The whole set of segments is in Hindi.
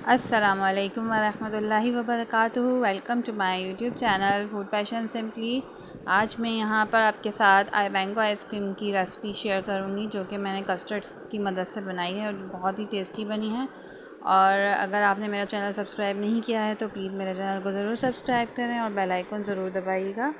अस्सलामुअलैकुम वरहमतुल्लाहि वबरकातुहू। Welcome to my YouTube channel food passion simply. आज मैं यहाँ पर आपके साथ मैंगो आइसक्रीम की रेसिपी शेयर करूँगी, जो कि मैंने कस्टर्ड की मदद से बनाई है और बहुत ही टेस्टी बनी है। और अगर आपने मेरा चैनल सब्सक्राइब नहीं किया है तो प्लीज़ मेरे चैनल को ज़रूर सब्सक्राइब करें और बेल आइकन ज़रूर दबाइएगा।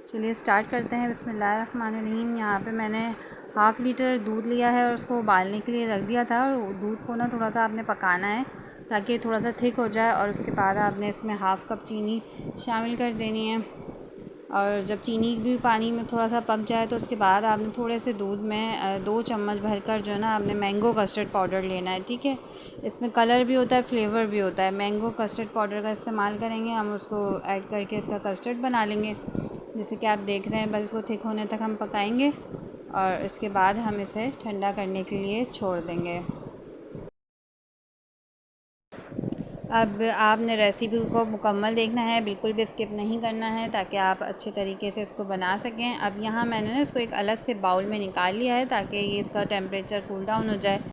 चलिए स्टार्ट करते हैं। बिस्मिल्लाहिर्रहमानिर्रहीम। यहाँ पे मैंने हाफ़ लीटर दूध लिया है और उसको उबालने के लिए रख दिया था। और दूध को ना थोड़ा सा आपने पकाना है ताकि थोड़ा सा थिक हो जाए, और उसके बाद आपने इसमें हाफ़ कप चीनी शामिल कर देनी है। और जब चीनी भी पानी में थोड़ा सा पक जाए तो उसके बाद आपने थोड़े से दूध में 2 चम्मच भरकर जो है ना आपने मैंगो कस्टर्ड पाउडर लेना है। ठीक है, इसमें कलर भी होता है, फ्लेवर भी होता है। मैंगो कस्टर्ड पाउडर का इस्तेमाल करेंगे हम, उसको ऐड करके इसका कस्टर्ड बना लेंगे। जैसे कि आप देख रहे हैं, बस इसको थिक होने तक हम पकाएंगे और इसके बाद हम इसे ठंडा करने के लिए छोड़ देंगे। अब आपने रेसिपी को मुकम्मल देखना है, बिल्कुल भी स्किप नहीं करना है, ताकि आप अच्छे तरीके से इसको बना सकें। अब यहाँ मैंने ना इसको एक अलग से बाउल में निकाल लिया है ताकि ये इसका टेम्परेचर कूल डाउन हो जाए।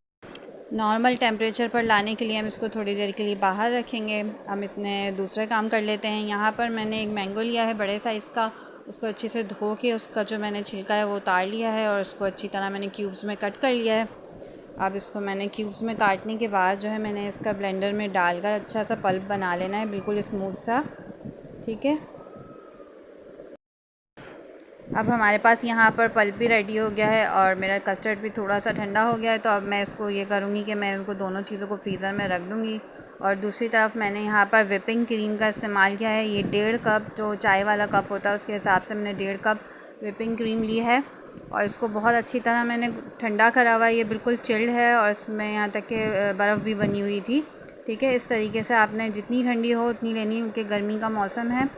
नॉर्मल टेम्परेचर पर लाने के लिए हम इसको थोड़ी देर के लिए बाहर रखेंगे। हम इतने दूसरे काम कर लेते हैं। यहाँ पर मैंने एक मैंगो लिया है बड़े साइज़ का, उसको अच्छे से धो के उसका जो मैंने छिलका है वो उतार लिया है और उसको अच्छी तरह मैंने क्यूब्स में कट कर लिया है। अब इसको मैंने क्यूब्स में काटने के बाद जो है मैंने इसका ब्लेंडर में डालकर अच्छा सा पल्प बना लेना है, बिल्कुल स्मूथ सा। ठीक है, अब हमारे पास यहाँ पर पल्प भी रेडी हो गया है और मेरा कस्टर्ड भी थोड़ा सा ठंडा हो गया है। तो अब मैं इसको ये करूँगी कि मैं इनको दोनों चीज़ों को फ्रीज़र में रख दूँगी। और दूसरी तरफ मैंने यहाँ पर व्हिपिंग क्रीम का इस्तेमाल किया है। ये 1.5 कप, जो चाय वाला कप होता है उसके हिसाब से मैंने 1.5 कप व्हिपिंग क्रीम ली है। और इसको बहुत अच्छी तरह मैंने ठंडा करा हुआ है। ये बिल्कुल चिल्ड है और इसमें यहाँ तक कि बर्फ़ भी बनी हुई थी। ठीक है, इस तरीके से आपने जितनी ठंडी हो उतनी लेनी, क्योंकि गर्मी का मौसम है।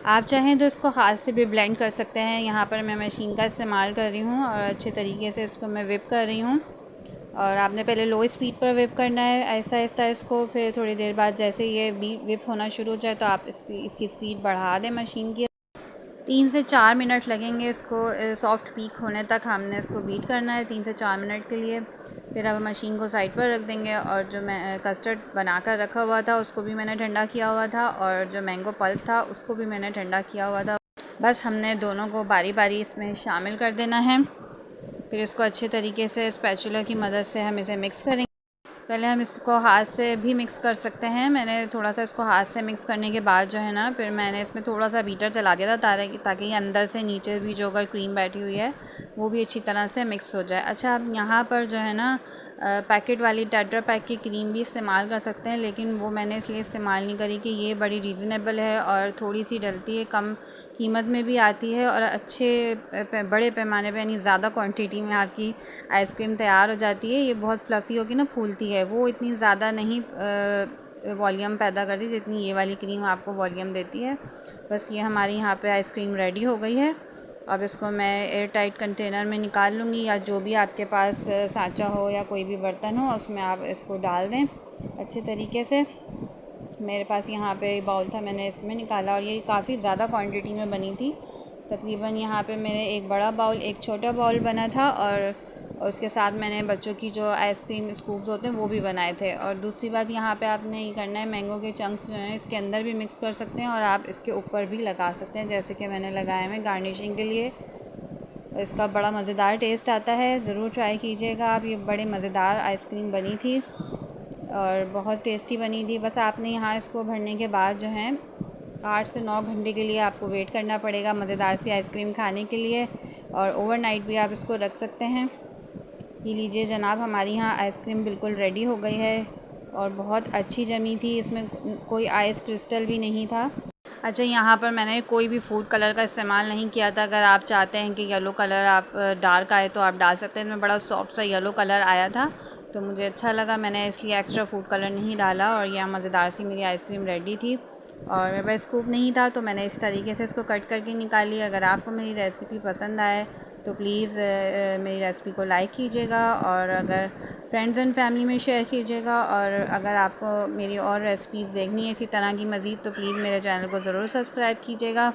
आप चाहें तो इसको हाथ से भी ब्लेंड कर सकते हैं। यहाँ पर मैं मशीन का इस्तेमाल कर रही हूँ और अच्छे तरीके से इसको मैं व्हिप कर रही हूँ। और आपने पहले लो स्पीड पर व्हिप करना है आहिस्ता आहिस्ता इसको। फिर थोड़ी देर बाद जैसे ये व्हिप होना शुरू हो जाए तो आप इसकी स्पीड बढ़ा दें मशीन की। 3 से 4 मिनट लगेंगे इसको सॉफ्ट पीक होने तक। हमने इसको बीट करना है 3 से 4 मिनट के लिए। फिर अब मशीन को साइड पर रख देंगे और जो मैं कस्टर्ड बना कर रखा हुआ था उसको भी मैंने ठंडा किया हुआ था, और जो मैंगो पल्प था उसको भी मैंने ठंडा किया हुआ था। बस हमने दोनों को बारी बारी इसमें शामिल कर देना है। फिर इसको अच्छे तरीके से स्पैचुला की मदद से हम इसे मिक्स करेंगे। पहले हम इसको हाथ से भी मिक्स कर सकते हैं। मैंने थोड़ा सा इसको हाथ से मिक्स करने के बाद जो है ना, फिर मैंने इसमें थोड़ा सा बीटर चला दिया था ताकि ये अंदर से नीचे भी जो अगर क्रीम बैठी हुई है वो भी अच्छी तरह से मिक्स हो जाए। अच्छा, अब यहाँ पर जो है ना पैकेट वाली टेट्रा पैक की क्रीम भी इस्तेमाल कर सकते हैं, लेकिन वो मैंने इसलिए इस्तेमाल नहीं करी कि ये बड़ी रीज़नेबल है और थोड़ी सी डलती है, कम कीमत में भी आती है और अच्छे बड़े पैमाने पे यानी ज़्यादा क्वांटिटी में आपकी आइसक्रीम तैयार हो जाती है। ये बहुत फ्लफ़ी होगी ना, फूलती है, वो इतनी ज़्यादा नहीं वॉल्यूम पैदा करती जितनी ये वाली क्रीम आपको वॉल्यूम देती है। बस ये हमारी यहाँ पे आइसक्रीम रेडी हो गई है। अब इसको मैं एयर टाइट कंटेनर में निकाल लूँगी, या जो भी आपके पास सांचा हो या कोई भी बर्तन हो उसमें आप इसको डाल दें अच्छे तरीके से। मेरे पास यहाँ पे बाउल था, मैंने इसमें निकाला और ये काफ़ी ज़्यादा क्वांटिटी में बनी थी। तकरीबन यहाँ पे मेरे एक बड़ा बाउल, एक छोटा बाउल बना था, और उसके साथ मैंने बच्चों की जो आइसक्रीम स्कूप्स होते हैं वो भी बनाए थे। और दूसरी बात, यहाँ पे आपने ये करना है, मैंगो के चंक्स जो हैं इसके अंदर भी मिक्स कर सकते हैं और आप इसके ऊपर भी लगा सकते हैं, जैसे कि मैंने लगाए हैं गार्निशिंग के लिए। इसका बड़ा मज़ेदार टेस्ट आता है, ज़रूर ट्राई कीजिएगा आप। ये बड़े मज़ेदार आइसक्रीम बनी थी और बहुत टेस्टी बनी थी। बस आपने यहाँ इसको भरने के बाद जो है 8 से 9 घंटे के लिए आपको वेट करना पड़ेगा मज़ेदार सी आइसक्रीम खाने के लिए, और ओवरनाइट भी आप इसको रख सकते हैं। ये लीजिए जनाब, हमारी यहाँ आइसक्रीम बिल्कुल रेडी हो गई है और बहुत अच्छी जमी थी, इसमें कोई आइस क्रिस्टल भी नहीं था। अच्छा, यहाँ पर मैंने कोई भी फूड कलर का इस्तेमाल नहीं किया था। अगर आप चाहते हैं कि येलो कलर आप डार्क आए तो आप डाल सकते हैं। इसमें बड़ा सॉफ्ट सा येलो कलर आया था तो मुझे अच्छा लगा, मैंने इसलिए एक्स्ट्रा फूड कलर नहीं डाला। और यह मज़ेदार सी मेरी आइसक्रीम रेडी थी और मेरे पास स्कूप नहीं था तो मैंने इस तरीके से इसको कट करके निकाली। अगर आपको मेरी रेसिपी पसंद आए तो प्लीज़ मेरी रेसिपी को लाइक कीजिएगा, और अगर फ्रेंड्स एंड फैमिली में शेयर कीजिएगा। और अगर आपको मेरी और रेसिपीज़ देखनी है इसी तरह की मज़ीद तो प्लीज़ मेरे चैनल को ज़रूर सब्सक्राइब कीजिएगा।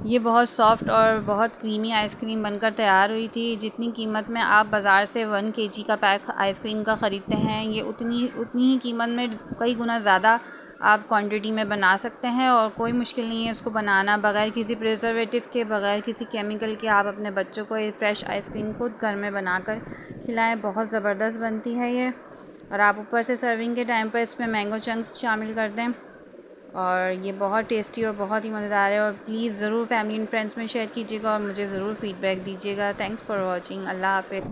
ये बहुत सॉफ़्ट और बहुत क्रीमी आइसक्रीम बनकर तैयार हुई थी। जितनी कीमत में आप बाज़ार से 1 केजी का पैक आइसक्रीम का ख़रीदते हैं, ये उतनी उतनी ही कीमत में कई गुना ज़्यादा आप क्वांटिटी में बना सकते हैं और कोई मुश्किल नहीं है इसको बनाना। बग़ैर किसी प्रिजर्वेटिव के, बग़ैर किसी केमिकल के आप अपने बच्चों को ये फ़्रेश आइसक्रीम खुद घर में बनाकर खिलाएँ। बहुत ज़बरदस्त बनती है ये। और आप ऊपर से सर्विंग के टाइम पर इसमें मैंगो चंक्स शामिल कर दें। और ये बहुत टेस्टी और बहुत ही मज़ेदार है। और प्लीज़ ज़रूर फैमिली एंड फ्रेंड्स में शेयर कीजिएगा और मुझे ज़रूर फ़ीडबैक दीजिएगा। Thanks for watching. अल्लाह हाफ़िज़।